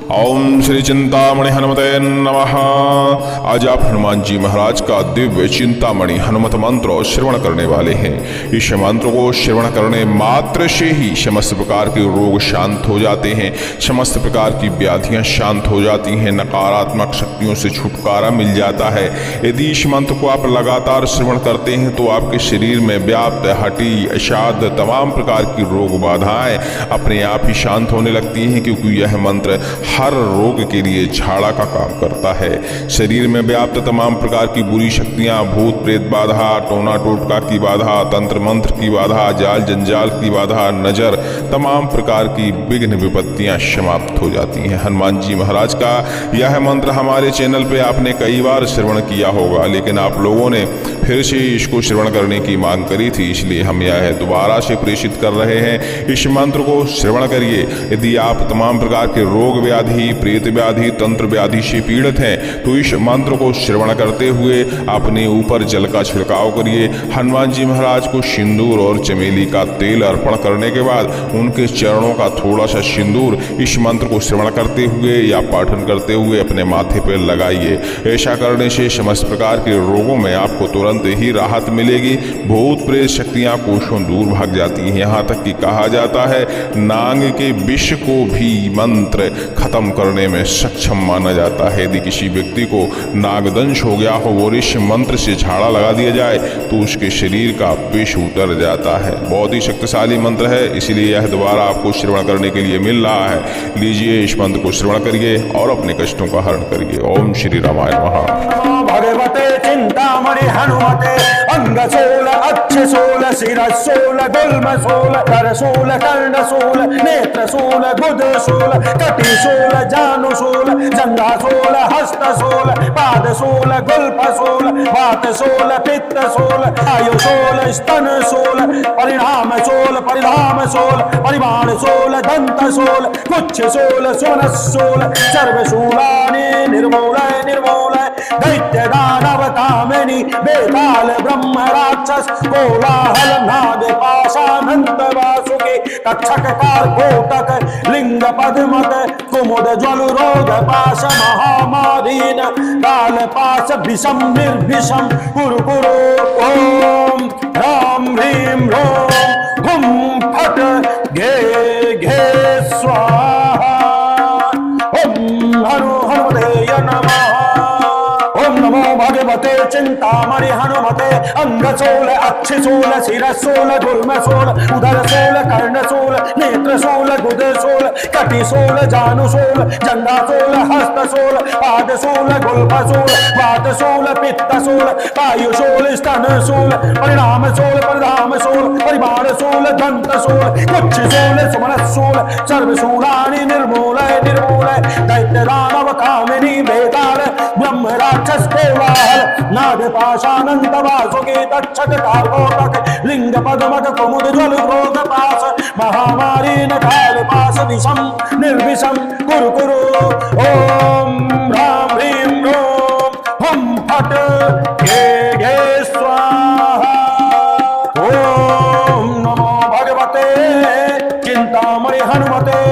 ओम श्री चिंतामणि हनुमते नमः। आज आप हनुमान जी महाराज का दिव्य चिंतामणि हनुमत मंत्र श्रवण करने वाले हैं। इस मंत्र को श्रवण करने मात्र से ही समस्त प्रकार के रोग शांत हो जाते हैं, समस्त प्रकार की व्याधियां शांत हो जाती हैं, नकारात्मक शक्तियों से छुटकारा मिल जाता है। यदि इस मंत्र को आप लगातार श्रवण करते हैं तो आपके शरीर में व्याप्त हड्डी, अषाद, तमाम प्रकार की रोग बाधाएं अपने आप ही शांत होने लगती हैं, क्योंकि यह मंत्र हर रोग के लिए झाड़ा का काम करता है। शरीर में व्याप्त तमाम प्रकार की बुरी शक्तियां, भूत प्रेत बाधा, टोना टोटका की बाधा, तंत्र मंत्र की बाधा, जाल जंजाल की बाधा, नजर, तमाम प्रकार की विघ्न विपत्तियां समाप्त हो जाती हैं। हनुमान जी महाराज का यह मंत्र हमारे चैनल पे आपने कई बार श्रवण किया होगा, लेकिन आप लोगों ने फिर से इसको श्रवण करने की मांग करी थी, इसलिए हम यह दोबारा से प्रेषित कर रहे हैं। इस मंत्र को श्रवण करिए। यदि आप तमाम प्रकार के रोग व्याधि, प्रेत व्याधि, तंत्र व्याधि से पीड़ित हैं तो इस मंत्र को श्रवण करते हुए अपने ऊपर जल का छिड़काव करिए। हनुमान जी महाराज को सिंदूर और चमेली का तेल अर्पण करने के बाद उनके चरणों का थोड़ा सा सिंदूर इस मंत्र को श्रवण करते हुए या पाठन करते हुए अपने माथे पर लगाइए। ऐसा करने से समस्त प्रकार के रोगों में आपको तुरंत ही राहत मिलेगी। भूत प्रेत शक्तियां कोसों दूर भाग जाती हैं। यहाँ तक कि कहा जाता है नाग के विष को भी मंत्र खत्म करने में सक्षम माना जाता है। यदि किसी व्यक्ति को नागदंश हो गया हो और इस मंत्र से झाड़ा लगा दिया जाए तो उसके शरीर का विष उतर जाता है। बहुत ही शक्तिशाली मंत्र है, इसीलिए यह दोबारा आपको श्रवण करने के लिए मिल रहा है। लीजिए, इस मंत्र को श्रवण करिए और अपने कष्टों का हरण करिए। ओम श्री रामाय नमः। भगवते चिंतामणि हनुमते अंग सोल, अक्ष सोल, शिर सोल, गुल्म सोल, कर सोल, कर्ण सोल, नेत्र सोल, गुद सोल, कटि सोल, जानु सोल, जंघा सोल, हस्त सोल, पाद सोल, गुल्फ सोल, वात सोल, पित्त सोल, आयु सोल, स्तन सोल, परिणाम सोल, परिधाम सोल, परिमाण सोल, दंत सोल, कुच्छ सोल, सुमन सोल, सर्व शूलानि निर्मूलय निर्मूलय दैत्य दानव कामिनी बेताल ब्रह्म राक्षस कोलाहल नाग पाशानंत वासुकी तक्षक कारकोटक लिंग पद्मक कुमुद ज्वल रोग पाश महामारीन काल पाश विषम निर्विषम कुरु कुरु ओम राम ह्रीम रोम हुम फट घे घे स्वाहा। ओम हनु हनुमते नमः। नमो भगवते चिंतामणि हनुमते अंग सोल, अक्ष सोल, शिर सोल, गुल्म सोल, उदर सोल, कर्ण सोल, नेत्र सोल, गुद सोल, कटि सोल, जानु सोल, जंघा सोल, हस्त सोल, पाद सोल, गुल्फ सोल, वात सोल, पित्त सोल, वायु सोल, स्तन सोल, परिणाम सोल, परिधाम सोल, परिमाण सोल, दंत सोल, कुच्छ सोल, सुमन सोल, सर्व शूलानि निर्मूलय निर्मूलय दैत्य दानव कामिनी बेताल ब्रह्म राक्षस कोलाहल नाग पाशानंत वासुकी तक्षक कारकोटक लिंग पद्मक कुमुद ज्वल रोग पाश महामारी काल पाश विषम निर्विषम कुरु कुरु ओम राम ह्रीम रोम हुम फट घे घे स्वाहा। ओम नमो भगवते चिंतामणि हनुमते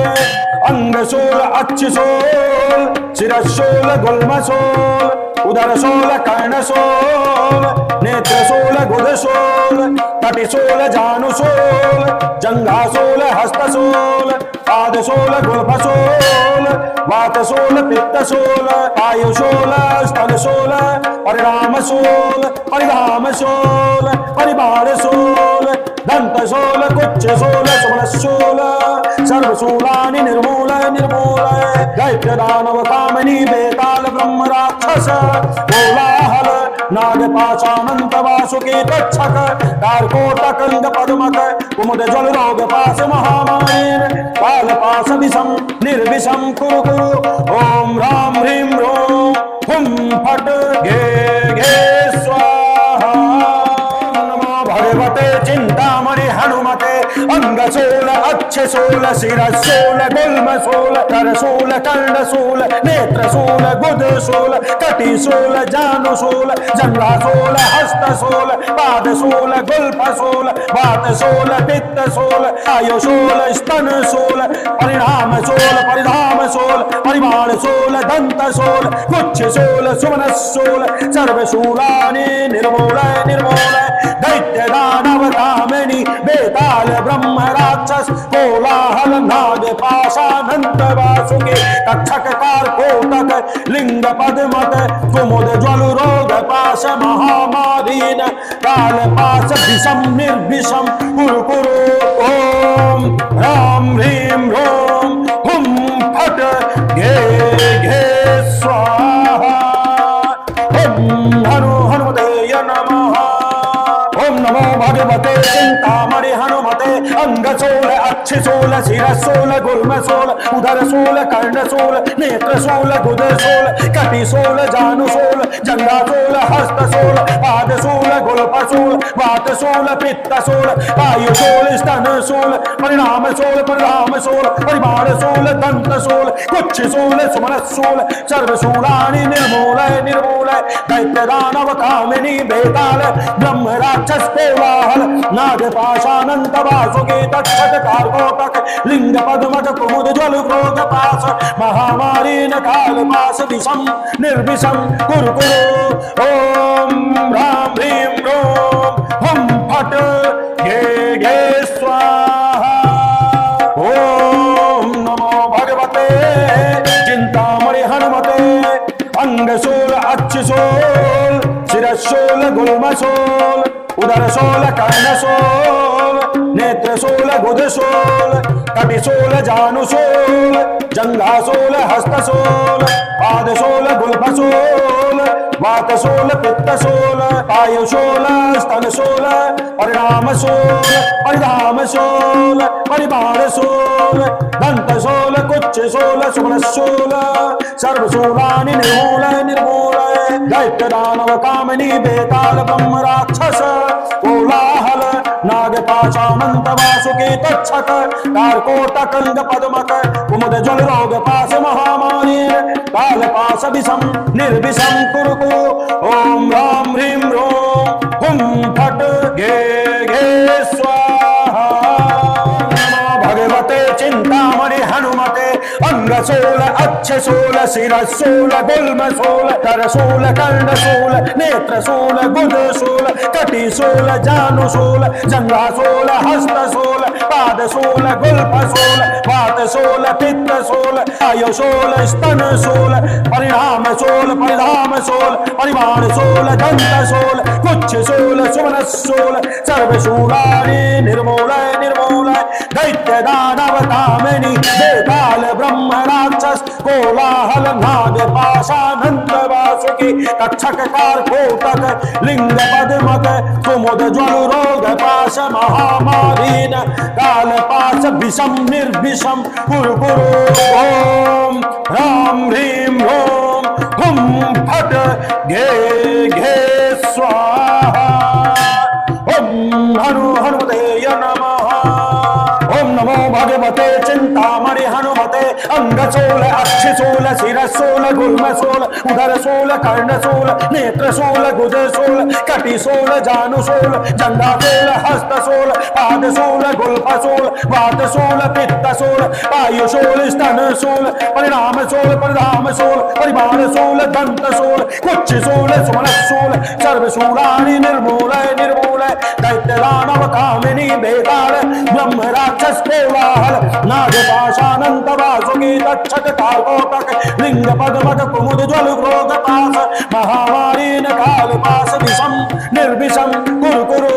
अंग सोल, अक्ष सोल, शिर सोल, गुल्म सोल, उदर सोल, कर्ण सोल, नेत्र सोल, गुद सोल, कटि सोल, जानु सोल, जंघा सोल, हस्त सोल, पाद सोल, गुल्फ सोल, वात सोल, पित्त सोल, आयु सोल, स्तन सोल, परिणाम सोल, परिधाम सोल, परिवार सोल, दंत सोल, कुच्छ सोल, सुमन सोल, सर्व शूलानि निर्मूलय निर्मूलय दैत्य दानव कामिनी बेताल ब्रह्म राक्षस कोलाहल नाग पाशानंत वासुकी तक्षक कारकोटक लिंग पद्मक कुमुद ज्वल रोग पाश महामारीन काल पाश विषम निर्विषम कुरु कुरु ओम राम ह्रीम रोम हुम फट घे घे स्वाहा। नमो भगवते चिंतामणि हनुमते अंग सोल, अक्ष अक्षसूल शिरसूल गुल्मसूल करसूल कर्णसूल नेत्रसूल गुदसूल कटिसूल जानुसूल जंघासूल हस्तसूल पादसूल गुल्फसूल वातसूल पित्तसूल आयुसूल स्तनसूल परिणामसूल परिधामसूल परिमाणसूल दंतसूल गुच्छसूल सुमनसूल सर्वशूलानि निर्मूलय निर्मूलय दैत्य दानव कामिनी बेताल ब्रह्म राक्षस कोलाहल नाग पाशानंत वासुकी तक्षक कारकोटक लिंग पद्मक कुमुद ज्वलु रोग पाश महामारीन काल पाश विषम निर्विषम कुरु कुरु ओम ह्रां ह्रीं ह्रूं हुं फट् घे घे स्वाहा ओम हनुमते नमः ओम नमो भगवते चिंतामणि हनुमते अंगसूल अक्षसूल शिरसूल गुल्मसूल उदरसूल कर्णसूल नेत्रसूल गुदसूल कटिसूल जानुसूल जंघासूल हस्तसूल पादसूल गुल्फसूल वातसूल पित्तसूल वायुसूल स्तनसूल परिणामसूल परिधामसूल परिमाणसूल दंतसूल कुच्छसूल सुमनसूल सर्वशूलानि निर्मूलय निर्मूलय दैत्यदानव कामिनी बेताल ब्रह्म राक्षस कोलाहल नाग पाशानंत वासुकी तक्षक कारकोटक लिंग पद्मक कुमुद ज्वल रोग पाश महामारी न काल पाश विषम निर्विषम कुरु कुरु ओम ह्रां ह्रीं ह्रूं हुं फट् घे घे स्वाहा ओम नमो भगवते चिंतामणि हनुमते अंगसूल अक्षसूल शिरसूल गुल्मसूल उदरसूल कर्णसूल नेत्रसूल गुदसूल कटिसूल जानुसूल जंघासूल हस्तसूल पादसूल गुल्फसूल वातसूल पित्तसूल आयुसूल स्तनसूल परिणामसूल परिधामसूल परिमाणसूल दंतसूल कुच्छसूल सुमनसूल सर्वशूलानि निर्मूलय निर्मूलय दैत्यदानव कामिनी बेताल ब्रह्म राक्षस कोलाहल नाग पाशानंत वासुकी तक्षक कारकोटक लिंग पद्मक कुमुद ज्वल रोग पाश महामारी काल पाश विषम निर्विषम कुरु कुरु ओम ह्रां ह्रीं ह्रूं हुं फट् घे घे स्वाहा नमो भगवते चिंतामणि हनुमते अंगसूल अक्षसूल शिरसूल गुल्मसूल करसूल कर्णसूल नेत्रसूल गुदसूल कटिसूल जानुसूल जंघासूल हस्तसूल पादसूल गुल्फसूल वातसूल पित्तसूल आयुसूल स्तनसूल परिणामसूल परिधामसूल परिमाणसूल दंतसूल कुच्छसूल सुमनसूल सर्वशूलानि निर्मूलय निर्मूलय दैत्य दानव कामिनी बेताल ब्रह्म राक्षस कोलाहल नाग पाशानंत वासुकी तक्षक कारकोटक लिंग पद्मक कुमुद ज्वल रोग पाश महामारीन काल पाश विषम निर्विषम कुरु कुरु ओम ह्रां ह्रीं ह्रूं हुं फट् घे घे स्वाहा ओम हनुमते नमः ओम नमो भगवते चिंतामणि हनुमते अंगसूल अक्षसूल शिरसूल गुल्मसूल उदरसूल कर्णसूल नेत्रसूल गुदसूल कटिसूल जानुसूल जंघासूल हस्तसूल पादसूल गुल्फसूल वातसूल पित्तसूल आयुसूल स्तनसूल परिणामसूल परिधामसूल परिमाणसूल दंतसूल कुच्छसूल सुमनसूल सर्वशूलानि निर्मूलय निर्मूलय दैत्यदानव कामिनी बेताल ब्रह्म राक्षस कोलाहल नाग पाशानंत वासुकी तक्षक कारकोटक लिंग पद्मक कुमुद ज्वल रोग पाश महामारी न काल पाश विषम निर्विषम कुरु कुरु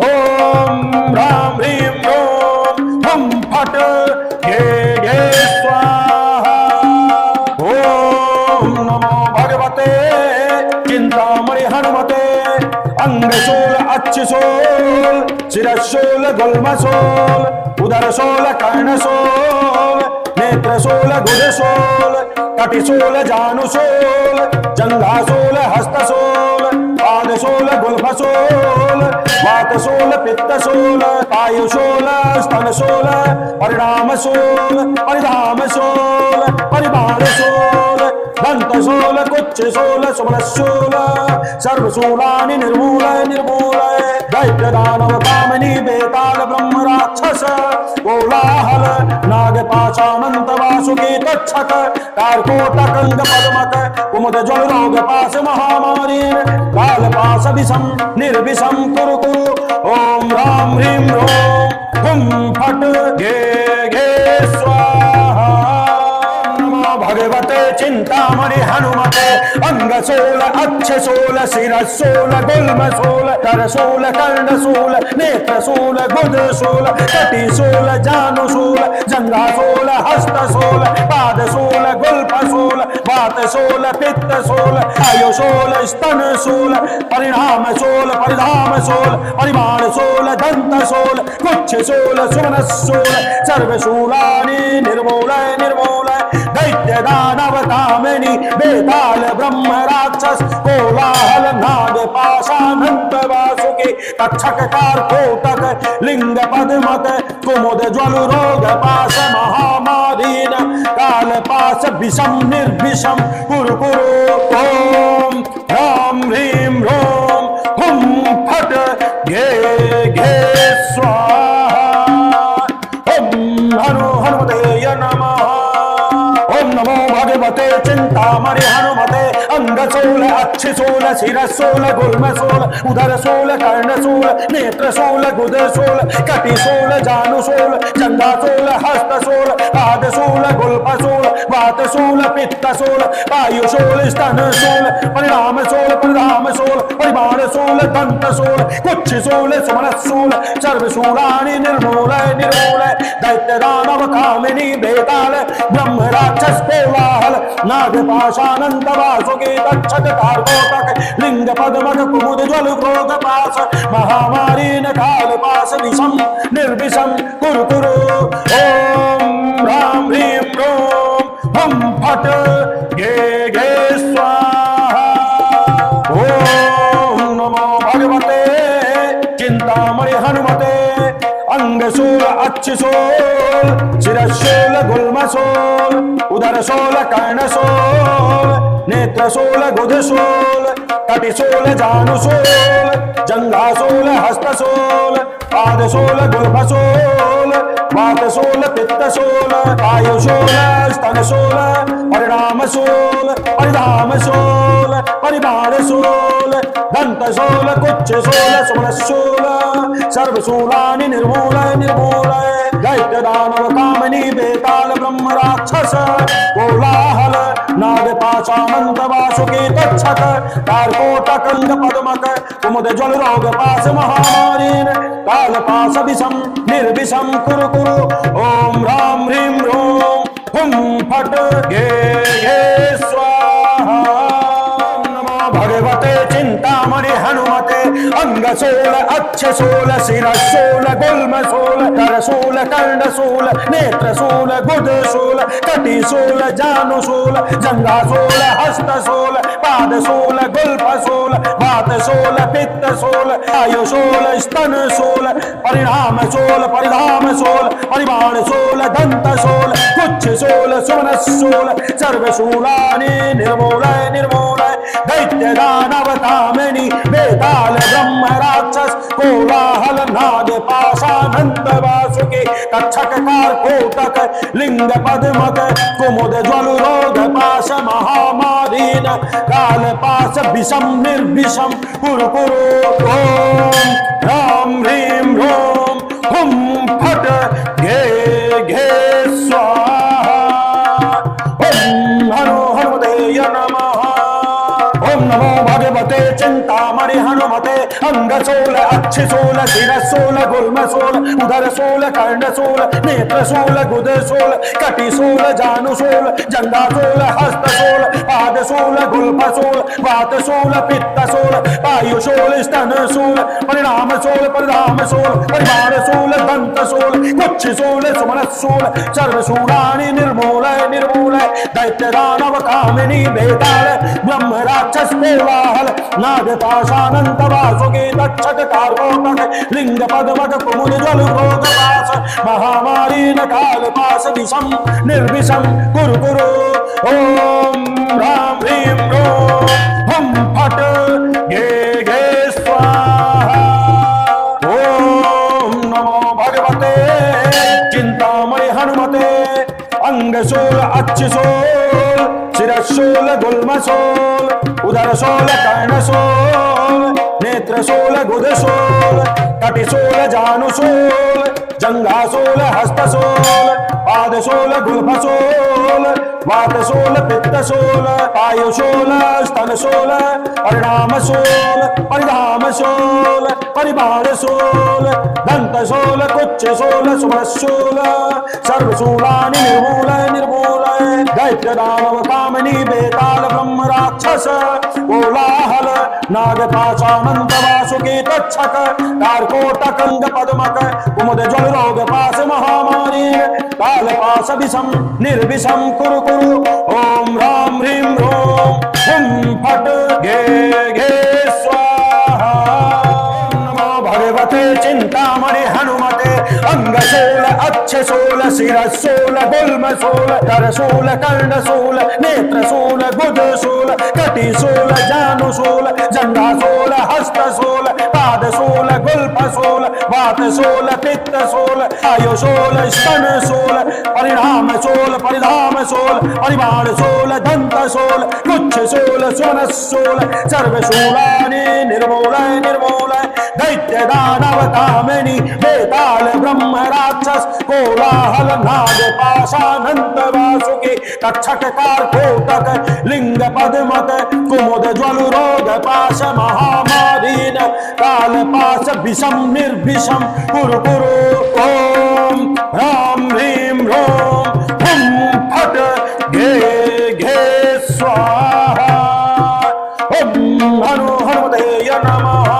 ओम ह्रां ह्रीं ह्रूं हुं फट् घे घे स्वाहा ओम नमो भगवते चिंतामणि हनुमते अंगसूल अक्षसूल शिरसूल गुल्मसूल उदरसूल कर्णसूल नेत्रसूल गुदसूल कटिसूल जानुसूल जंघासूल हस्तसूल पादसूल गुल्फसूल वात शूल पित्त शूल आयु शूल स्तन शूल परिणाम शूल परिधाम शूल परिमाण शूल दंत शूल कुच्छ शूल सुमन शूल सर्वशूलानि निर्मूल निर्मूल दैत्य दानव कामिनी बेताल ब्रह्म राक्षस कोलाहल नागपाशानंत वासुकी तक्षक कारकोटक अंग पद्मक कुमुद ज्वल रोग पाश महामारी काल पाश विषम निर्विषम कुरु कुरु ओम राम ह्रीं ह्रों हुं फट घे घे स्वाहा नमो भगवते चिंतामणि हनुमते अंगशूल अक्षशूल शिरशूल गुल्मशूल करशूल कर्णशूल नेत्रशूल गुदशूल कटिशूल जानुशूल जंघाशूल हस्तशूल पादशूल गुल्फशूल वातशूल पित्तशूल आयुशूल स्तनशूल परिणामशूल परिधामशूल परिमाणशूल दंतशूल कुक्षशूल सुमनशूल सर्वशूलानि निर्मूल निर्मूल दैत्य दानव कामिनी बेताल ब्रह्म राक्षस कोलाहल नाग पाशानंत वासुकी तक्षक कारकोटक लिंग पद्मक कुमुद ज्वल रोग पाश महामारीन काल पाश विषम निर्विषम कुरु कुरु ओम राम ह्रीं ह्रों हुं फट घे घे स्वाहा ओम हनुमते नमः ओम नमो भगवते चिंतामणि हनुमते अंगशूल अक्षशूल शिरशूल गुल्मशूल उदरशूल कर्णशूल नेत्रशूल गुदशूल कटिशूल जानुशूल जंघाशूल हस्तशूल पादशूल गुल्फशूल वातशूल पित्तशूल आयुशूल स्तनशूल परिणामशूल परिधामशूल परिमाणशूल दंतशूल कुक्षशूल सुमनशूल सर्वशूलानि निर्मूल निर्मूल दैत्य दानव कामिनी बेताल ब्रह्म राक्षस कोलाहल नागपाशानंत वासुकी तक्षक कारकोटक लिंग पद्मक कुमुद ज्वल रोग पाश महामारीन काल पाश विषम निर्विषम कुरु कुरु ओम राम ह्रीं ह्रों हुं फट घे घे स्वाहा ओम नमो भगवते चिंतामणि हनुमते अंगशूल अक्षशूल शिरशूल गुल्मशूल उदरशूल कर्णशूल नेत्रशूल गुदशूल कटिशूल जानुशूल जंघाशूल हस्तशूल पादशूल गुल्फशूल वातशूल पित्तशूल आयुशूल स्तनशूल परिणामशूल परिधामशूल परिमाणशूल दंतशूल कुक्षशूल सुमनशूल सर्वशूलानि निर्मूल निर्मूल दैत्य दानव कामिनी बेताल ब्रह्म राक्षस कोलाहल नागपाशानंत वासुकी तक्षक कारकोटक अंग पद्मक कुमुद ज्वल रोग पाश महामारीन काल पाश विषम निर्विषम कुरु कुरु ओम राम ह्रीं ह्रों हुं फट घे घे स्वाहा नमो भगवते चिंतामणि हनुमते अंगशूल अक्षशूल शिरशूल गुल्मशूल करशूल कर्णशूल नेत्रशूल गुदशूल कटिशूल जानुशूल जंघाशूल हस्तशूल पादशूल गुल्फशूल वातशूल पित्तशूल आयुशूल स्तनशूल परिणामशूल परिधामशूल परिमाणशूल दंतशूल कुक्षशूल सुमनशूल सर्वशूलानि निर्मूल निर्मूल दैत्य दानव कामिनी बेताल ब्रह्म राक्षस कोलाहल नाग पाशानंत वासुकी तक्षक कारकोटक लिंग पद्मक कुमुद ज्वल रोग पाश महामारीन काल पाश विषम निर्विषम कुरु कुरु ओम राम ह्रीं ह्रों हुं फट घे घे स्वाहा ओम हनुमते नमः ओम नमो भगवते चिंतामणि हनुमते अंगशूल अक्षशूल शिरशूल गुल्मशूल उदरशूल कर्णशूल नेत्रशूल गुदशूल कटिशूल जानुशूल जंघाशूल हस्तशूल पाद पादशूल गुल्फशूल वातशूल पित्तशूल वायुशूल स्तनशूल परिणामशूल परिधामशूल परिवारशूल दंतशूल कुक्षशूल सुमनशूल सर्वशूलानि निर्मूलय निर्मूलय दैत्य दानव कामिनी बेताल ब्रह्म राक्षस कोलाहल नाग पाशानंत वासुकी तक्षक कारकोटक लिंग पद्मक कुमुद जल रोग पास महामारी न काल पास विषम निर्विषम कुरु कुरु ओम राम ह्रीं ह्रों हुम फट घे घे स्वाहा ओम नमो भगवते चिंतामणि हनुमते अंगशूल अक्षशूल शिरशूल गुल्मशूल उदरशूल कर्णशूल नेत्रशूल गुदशूल कटिशूल जानुशूल जंघाशूल हस्तशूल पादशूल गुल्फशूल वातशूल पित्तशूल वायुशूल स्तनशूल परिणामशूल परिधामशूल परिवारशूल दंतशूल कुक्षशूल सुमनशूल सर्वशूलानि निर्मूलय निर्मूलय दैत्य दानव कामिनी बेताल ब्रह्म राक्षस कोलाहल नाग पाशानंत वासुकी तक्षक कारकोटक अंग पद्मक कुमुद जल रोग पास महामारी काल पास विषम निर्विषम कुरु कुरु ओम राम ह्रीं ह्रों हुम फट घे घे स्वाहा नमो भगवते चिंतामणि हनुमते अंगशूल अक्षशूल शिरशूल गुल्मशूल करशूल कर्णशूल नेत्रशूल गुदशूल कटिशूल जानुशूल जंघाशूल हस्तशूल पादशूल गुल्फशूल वातशूल पित्तशूल आयुशूल स्तनशूल परिणामशूल परिधामशूल परिवारशूल दंतशूल कुक्षशूल सुमनशूल सर्वशूलानि निर्मूलय निर्मूलय दैत्य दानव कामिनी बेताल ब्रह्म राक्षस कोलाहल नाग पाशानंत वासुकी तक्षक कारकोटक लिंग पद्मक कुमुद ज्वल रोग पाश महामारीन काल पाश विषम निर्विषम कुरु कुरु ओम राम ह्रीं ह्रों हुम फट घे घे स्वाहा ओम हनुमते नमः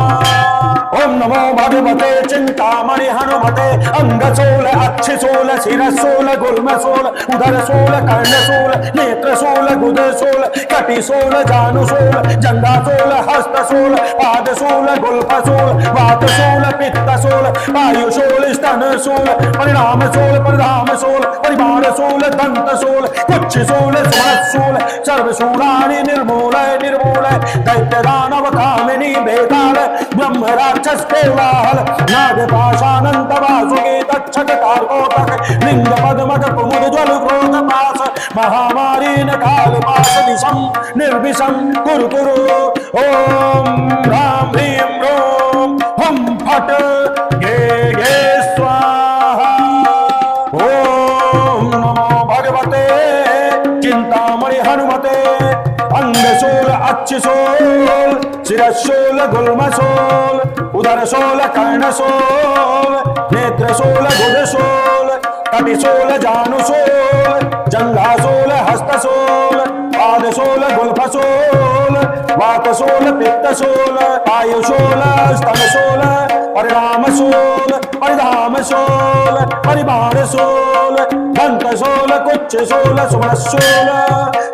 ओम नमो भगवते चिंतामणि हनुमते अंगशूल अक्षशूल शिरशूल गुल्मशूल उदरशूल कर्णशूल नेत्रशूल गुदशूल कटिशूल जानुशूल जंघाशूल हस्तशूल पादशूल गुल्फशूल वातशूल पित्तशूल वायुशूल स्तनशूल परिणामशूल परिधामशूल परिवारशूल दंतशूल कुक्षशूल सुमनशूल सर्वशूलानि निर्मूलय निर्मूलय दैत्य दानव कामिनी बेताल ब्रह्म राक्षस कोलाहल नाग पाशानंत वासुकी तक्षक कारकोटक लिंग पद्मक कुमुद ज्वल क्रोध पास महामारी न काल पास विषम निर्विषम कुरु कुरु ओम राम ह्रीं ह्रों हुम फट घे घे स्वाहा ओम नमो भगवते चिंतामणि हनुमते अंगशूल अक्षशूल शिरशूल गुल्मशूल उदरशूल कर्णशूल नेत्रशूल गुदशूल कटिशूल जानुशूल जंघाशूल हस्तशूल पादशूल गुल्फशूल वातशूल पित्तशूल आयुशूल स्तनशूल परिणामशूल परिधामशूल परिवारशूल दंतशूल कुक्षशूल सुमनशूल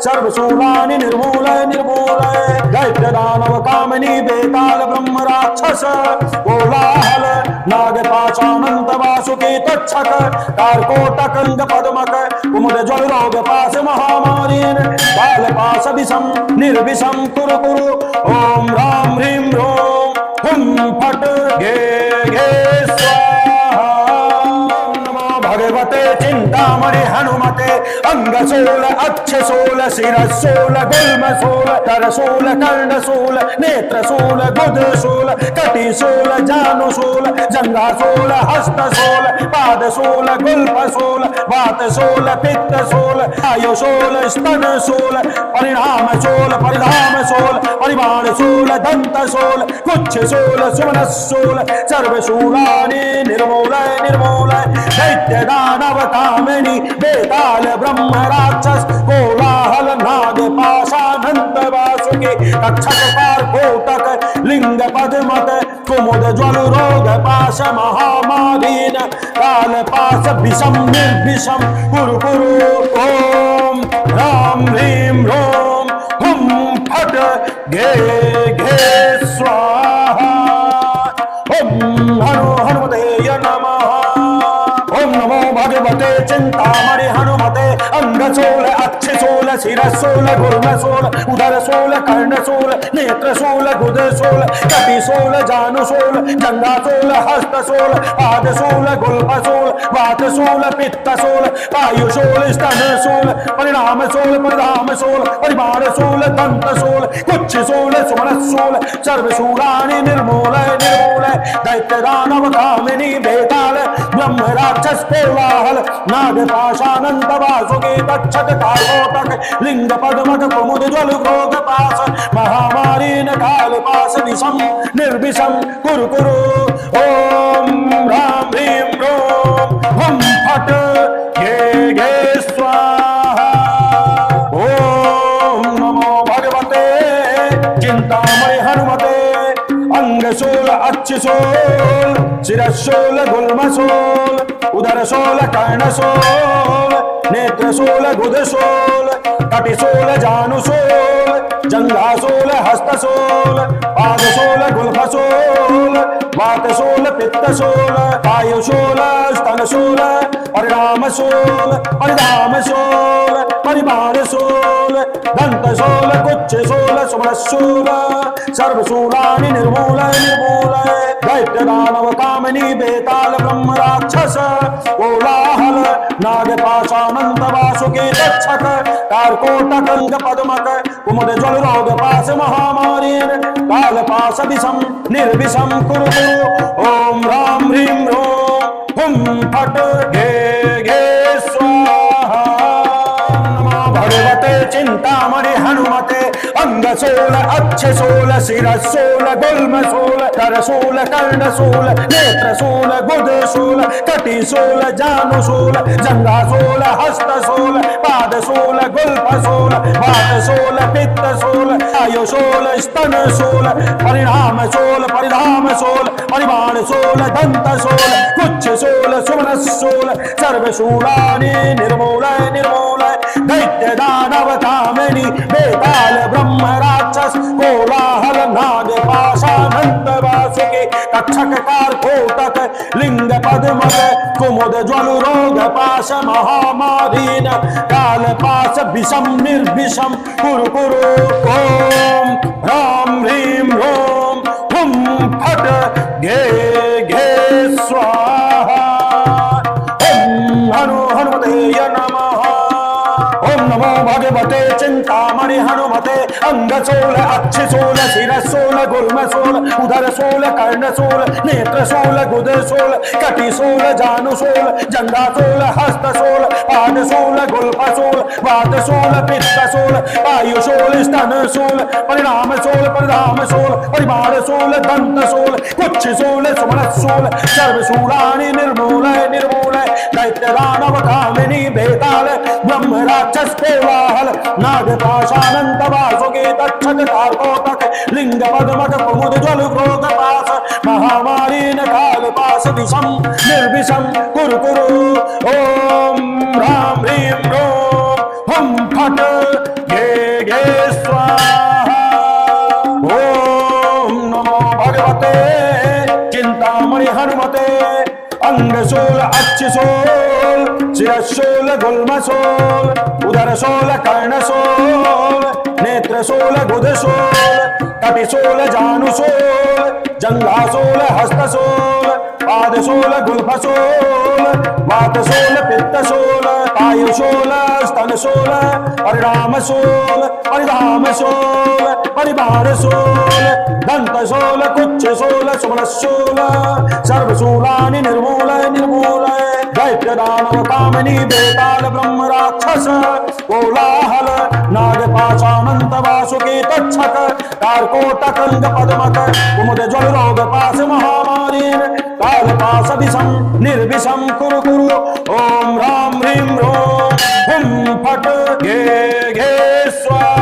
सर्वशूलानि निर्मूलय निर्मूलय दैत्य दानव कामिनी बेताल ब्रह्म राक्षस कोलाहल नाग पाशानंत वासुकी तक्षक कारकोटक अंग पद्मक कुमुद ज्वल रोग पास महामारीन काल पास विषम निर्विषम कुरु कुरु ओम राम ह्रीं ह्रों हुम फट घे घे स्वाहा नमो भगवते चिंतामणि हनुमते अंगशूल अक्षशूल शिरशूल गुल्मशूल करशूल कर्णशूल नेत्रशूल गुदशूल कटिशूल जानुशूल जंघाशूल हस्तशूल पादशूल गुल्फशूल वातशूल पित्तशूल आयुशूल स्तनशूल परिणामशूल परिधामशूल परिवारशूल दंतशूल कुक्षशूल सुमनशूल सर्वशूलानि निर्मूलय निर्मूलय दैत्य दानव कामिनी बेताल ब्रह्म राक्षस कोलाहल नाग पाशानंत पाश महामारीन काल पाश विषम निर्विषम कुरु कुरु ओम ह्रां ह्रीं ह्रों हुं फट घे घे स्वाहा ओम हनु हनुमते नमः ओम नमो भगवते चिंतामणि हनुमते अंगसूल अक्षसूल शिरसूल गुर्मसूल उदरसूल कर्णसूल नेत्रसूल गुदसूल कटिसूल जानुसूल जंघासूल हस्तसूल पादसूल गुल्फसूल वातसूल पित्तसूल वायुसूल स्तनसूल परिणामसूल परिधामसूल परिमाणसूल दंतसूल कुक्षसूल सुमनसूल सर्वशूलानि निर्मूल निर्मूल दैत्य दानव कामिनी बेताल ब्रह्म राक्षस कोलाहल नागपाशानंद वासुकी तक्षक कार्कोटक लिंग पद्मक कुमुद ज्वल भोग पास महामारीन काल पास विषम निर्विषम कुरु कुरु ओम ह्रां ह्रीं ह्रों हुं फट घे घे स्वाहा ओम नमो भगवते चिंतामणि हनुमते अंगसूल अक्षसूल शिरसूल गुल्मसूल उदरसूल कर्णसूल नेत्रसूल गुदसूल कटिसूल जानुसूल जंघासूल हस्तसूल पादसूल गुल्फसूल वातसूल पित्तसूल वायुसूल स्तनसूल परिणामसूल परिधामसूल परिमाणसूल दंतसूल कुक्षसूल सुमनसूल सर्वशूलानि निर्मूल निर्मूल दैत्य दानव कामिनी बेताल ब्रह्म राक्षस कोलाहल नागपाशानंद वासुकी तक्षक कार्कोटक लिंग पद्मक कुमुद ज्वल रोग पास महामारीन काल पास विषम निर्विषम कुरु कुरु ओम ह्रां ह्रीं ह्रों हुं फट घे घे स्वाहा नमो भगवते चिंतामणि हनुमते अंगसूल अक्षसूल शिरसूल गुल्मसूल करसूल कर्णसूल नेत्रसूल गुदसूल कटिसूल जानुसूल जंघासूल हस्तसूल पादसूल गुल्फसूल वातसूल पित्तसूल आयुसूल स्तनसूल परिणामसूल परिधामसूल परिमाणसूल दंतसूल कुक्षसूल सुमनसूल सर्वशूलानि निर्मूल निर्मूल दैत्य दानव कामिनी बेताल ब्रह्म राक्षस कोलाहल नाग पाशानंद वासुकी तक्षक कार्कोटक लिंग पद्मक कुमुद ज्वल रोग पाश महामारीन काल पाश विषम निर्विषम कुरु कुरु ओम ह्रां ह्रीं ह्रों हुं फट घे घे स्वाहा ओम हनुमते नमः ओम नमो भगवते चिंतामणि हनुमते अंगसूल अक्षसूल शिरसूल गुल्मसूल उदरसूल कर्णसूल नेत्रसूल गुदसूल कटिसूल जानुसूल जंघासूल हस्तसूल पादसूल गुल्फसूल वातसूल पित्तसूल वायुसूल स्तनसूल परिणामसूल परिधामसूल परिमाणसूल दंतसूल कुक्षसूल सुमनसूल सर्वशूलानि निर्मूल निर्मूल दैत्य दानव कामिनी बेताल ब्रह्म राक्षस कोलाहल नागपाशानंद वासुकी तक्षक कार्कोटक लिंग पद्मक कुमुद ज्वल भोग पास महामारीन काल पास विषम निर्विषम कुरु कुरु ओम ह्रां ह्रीं ह्रों हुं फट घे घे स्वाहा ओम नमो भगवते चिंतामणि हनुमते अंगसूल अक्षसूल शिरसूल गुल्मसूल उदरसूल कर्णसूल नेत्रसूल गुदसूल कटिसूल जानुसूल जंघासूल हस्तसूल पादसूल गुल्फसूल वातसूल पित्तसूल वायुसूल स्तनसूल परिणामसूल परिधामसूल परिमाणसूल दंतसूल कुक्षसूल सुमनसूल सर्वशूलानि निर्मूल निर्मूल दैत्य दानव कामिनी बेताल ब्रह्म राक्षस कोलाहल नागपाशानंद वासुकी तक्षक कार्कोटक लिंग पद्मक कुमुद ज्वल रोग पास महामारीन काल पास विषम निर्विषम कुरु कुरु ओम ह्रां ह्रीं ह्रों हुं फट घे घे स्वाहा